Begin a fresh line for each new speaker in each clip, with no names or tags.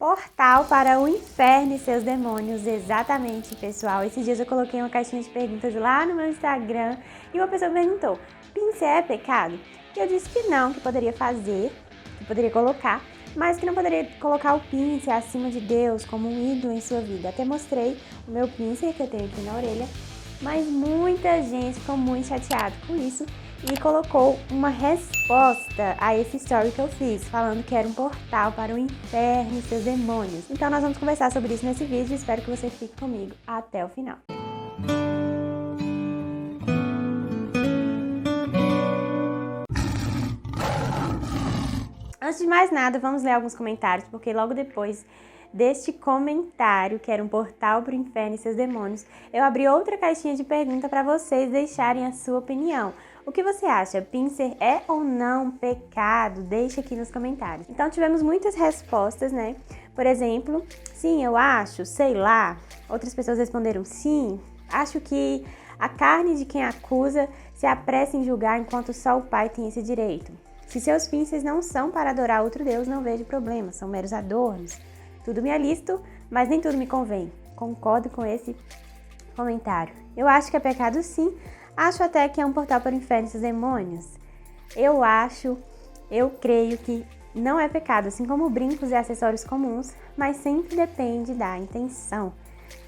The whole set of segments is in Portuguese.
Portal para o inferno e seus demônios, exatamente, pessoal. Esses dias eu coloquei uma caixinha de perguntas lá no meu Instagram e uma pessoa perguntou: pince é pecado? E eu disse que não, que poderia fazer, que poderia colocar, mas que não poderia colocar o pince acima de Deus como um ídolo em sua vida. Até mostrei o meu pince que eu tenho aqui na orelha, mas muita gente ficou muito chateada com isso e colocou uma resposta a esse story que eu fiz, falando que era um portal para o inferno e seus demônios. Então nós vamos conversar sobre isso nesse vídeo, espero que você fique comigo até o final. Antes de mais nada, vamos ler alguns comentários, porque logo depois deste comentário, que era um portal para o inferno e seus demônios, eu abri outra caixinha de pergunta para vocês deixarem a sua opinião. O que você acha? Pincer é ou não pecado? Deixa aqui nos comentários. Então tivemos muitas respostas, né? Por exemplo, sim, eu acho, sei lá. Outras pessoas responderam sim. Acho que a carne de quem acusa se apressa em julgar enquanto só o Pai tem esse direito. Se seus pinces não são para adorar outro Deus, não vejo problema, são meros adornos. Tudo me é lícito, mas nem tudo me convém. Concordo com esse comentário. Eu acho que é pecado sim. Acho até que é um portal para o inferno e seus demônios. Eu creio que não é pecado, assim como brincos e acessórios comuns, mas sempre depende da intenção.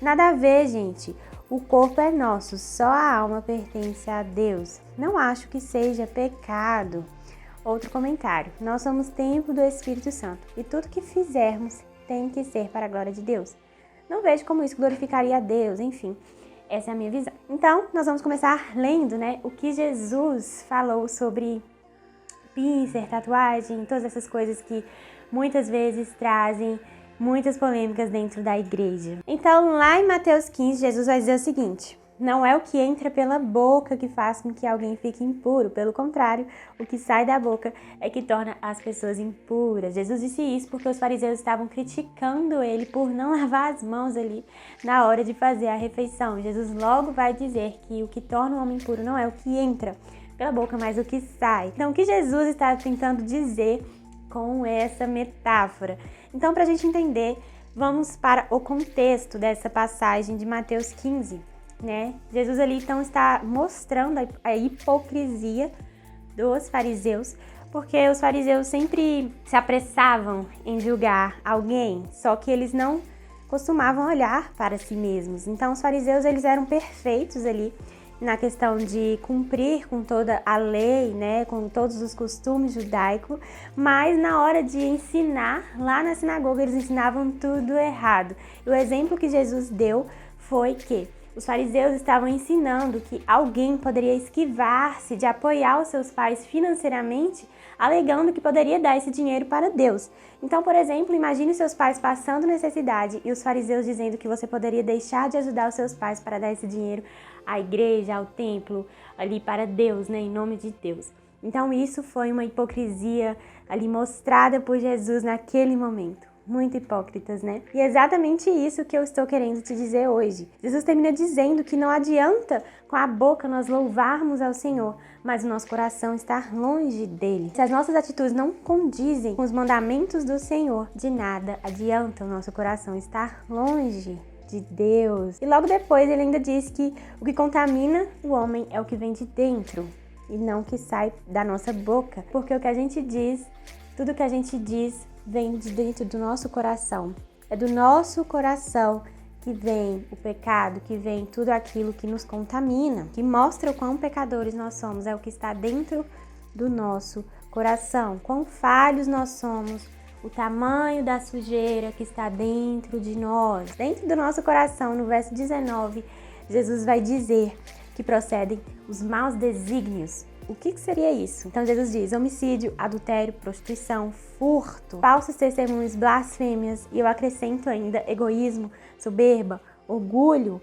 Nada a ver, gente. O corpo é nosso, só a alma pertence a Deus. Não acho que seja pecado. Outro comentário. Nós somos templo do Espírito Santo e tudo que fizermos tem que ser para a glória de Deus. Não vejo como isso glorificaria a Deus, enfim. Essa é a minha visão. Então, nós vamos começar lendo, né, o que Jesus falou sobre pincer, tatuagem, todas essas coisas que muitas vezes trazem muitas polêmicas dentro da igreja. Então, lá em Mateus 15, Jesus vai dizer o seguinte: não é o que entra pela boca que faz com que alguém fique impuro. Pelo contrário, o que sai da boca é que torna as pessoas impuras. Jesus disse isso porque os fariseus estavam criticando ele por não lavar as mãos ali na hora de fazer a refeição. Jesus logo vai dizer que o que torna o homem impuro não é o que entra pela boca, mas o que sai. Então, o que Jesus está tentando dizer com essa metáfora? Então, para a gente entender, vamos para o contexto dessa passagem de Mateus 15. Né? Jesus ali então está mostrando a hipocrisia dos fariseus, porque os fariseus sempre se apressavam em julgar alguém, só que eles não costumavam olhar para si mesmos. Então os fariseus eles eram perfeitos ali na questão de cumprir com toda a lei, né, com todos os costumes judaicos, mas na hora de ensinar, lá na sinagoga eles ensinavam tudo errado. E o exemplo que Jesus deu foi que os fariseus estavam ensinando que alguém poderia esquivar-se de apoiar os seus pais financeiramente, alegando que poderia dar esse dinheiro para Deus. Então, por exemplo, imagine seus pais passando necessidade e os fariseus dizendo que você poderia deixar de ajudar os seus pais para dar esse dinheiro à igreja, ao templo, ali para Deus, né, em nome de Deus. Então, isso foi uma hipocrisia ali mostrada por Jesus naquele momento. Muito hipócritas, né? E é exatamente isso que eu estou querendo te dizer hoje. Jesus termina dizendo que não adianta com a boca nós louvarmos ao Senhor, mas o nosso coração estar longe dele. Se as nossas atitudes não condizem com os mandamentos do Senhor, de nada adianta o nosso coração estar longe de Deus. E logo depois ele ainda diz que o que contamina o homem é o que vem de dentro e não o que sai da nossa boca, porque o que a gente diz, tudo que a gente diz vem de dentro do nosso coração. É do nosso coração que vem o pecado, que vem tudo aquilo que nos contamina, que mostra o quão pecadores nós somos, é o que está dentro do nosso coração. Quão falhos nós somos, o tamanho da sujeira que está dentro de nós. Dentro do nosso coração, no verso 19, Jesus vai dizer que procedem os maus desígnios. O que seria isso? Então Jesus diz: homicídio, adultério, prostituição, furto, falsos testemunhos, blasfêmias, e eu acrescento ainda egoísmo, soberba, orgulho.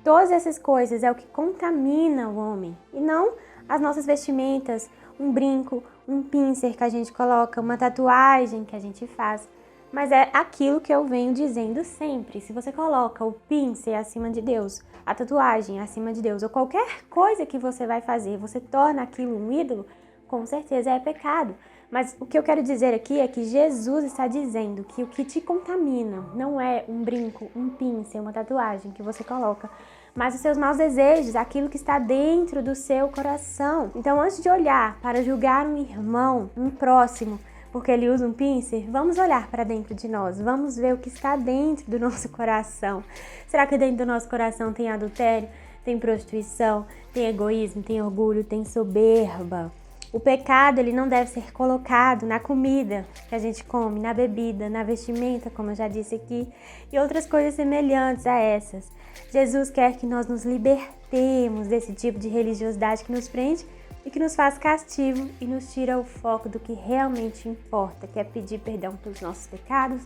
Todas essas coisas é o que contamina o homem, e não as nossas vestimentas, um brinco, um pincer que a gente coloca, uma tatuagem que a gente faz. Mas é aquilo que eu venho dizendo sempre. Se você coloca o pincer acima de Deus, a tatuagem acima de Deus, ou qualquer coisa que você vai fazer, você torna aquilo um ídolo, com certeza é pecado. Mas o que eu quero dizer aqui é que Jesus está dizendo que o que te contamina não é um brinco, um pincel, uma tatuagem que você coloca, mas os seus maus desejos, aquilo que está dentro do seu coração. Então, antes de olhar para julgar um irmão, um próximo, porque ele usa um pincel, vamos olhar para dentro de nós, vamos ver o que está dentro do nosso coração. Será que dentro do nosso coração tem adultério, tem prostituição, tem egoísmo, tem orgulho, tem soberba? O pecado, ele não deve ser colocado na comida que a gente come, na bebida, na vestimenta, como eu já disse aqui, e outras coisas semelhantes a essas. Jesus quer que nós nos libertemos desse tipo de religiosidade que nos prende e que nos faz castigo e nos tira o foco do que realmente importa, que é pedir perdão pelos nossos pecados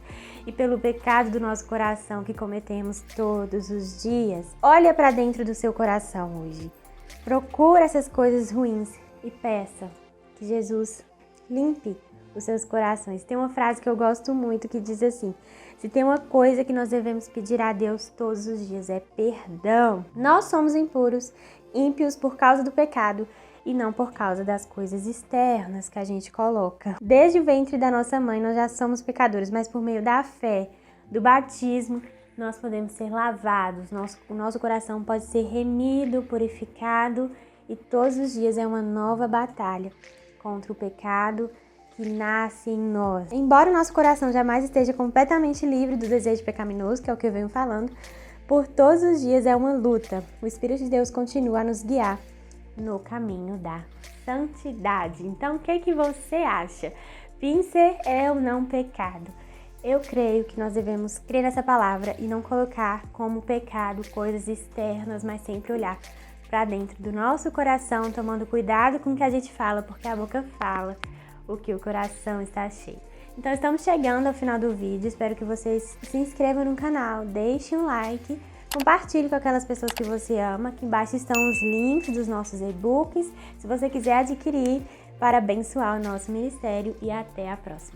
e pelo pecado do nosso coração que cometemos todos os dias. Olha para dentro do seu coração hoje. Procura essas coisas ruins e peça que Jesus limpe os seus corações. Tem uma frase que eu gosto muito que diz assim: se tem uma coisa que nós devemos pedir a Deus todos os dias é perdão. Nós somos impuros, ímpios por causa do pecado e não por causa das coisas externas que a gente coloca. Desde o ventre da nossa mãe nós já somos pecadores, mas por meio da fé, do batismo, nós podemos ser lavados, o nosso coração pode ser remido, purificado, e todos os dias é uma nova batalha contra o pecado que nasce em nós. Embora o nosso coração jamais esteja completamente livre do desejo pecaminoso, que é o que eu venho falando, por todos os dias é uma luta. O Espírito de Deus continua a nos guiar no caminho da santidade. Então, o que você acha? Pincel é ou não pecado? Eu creio que nós devemos crer nessa palavra e não colocar como pecado coisas externas, mas sempre olhar para dentro do nosso coração, tomando cuidado com o que a gente fala, porque a boca fala o que o coração está cheio. Então, estamos chegando ao final do vídeo. Espero que vocês se inscrevam no canal, deixem um like, compartilhe com aquelas pessoas que você ama. Aqui embaixo estão os links dos nossos e-books, se você quiser adquirir para abençoar o nosso ministério, e até a próxima.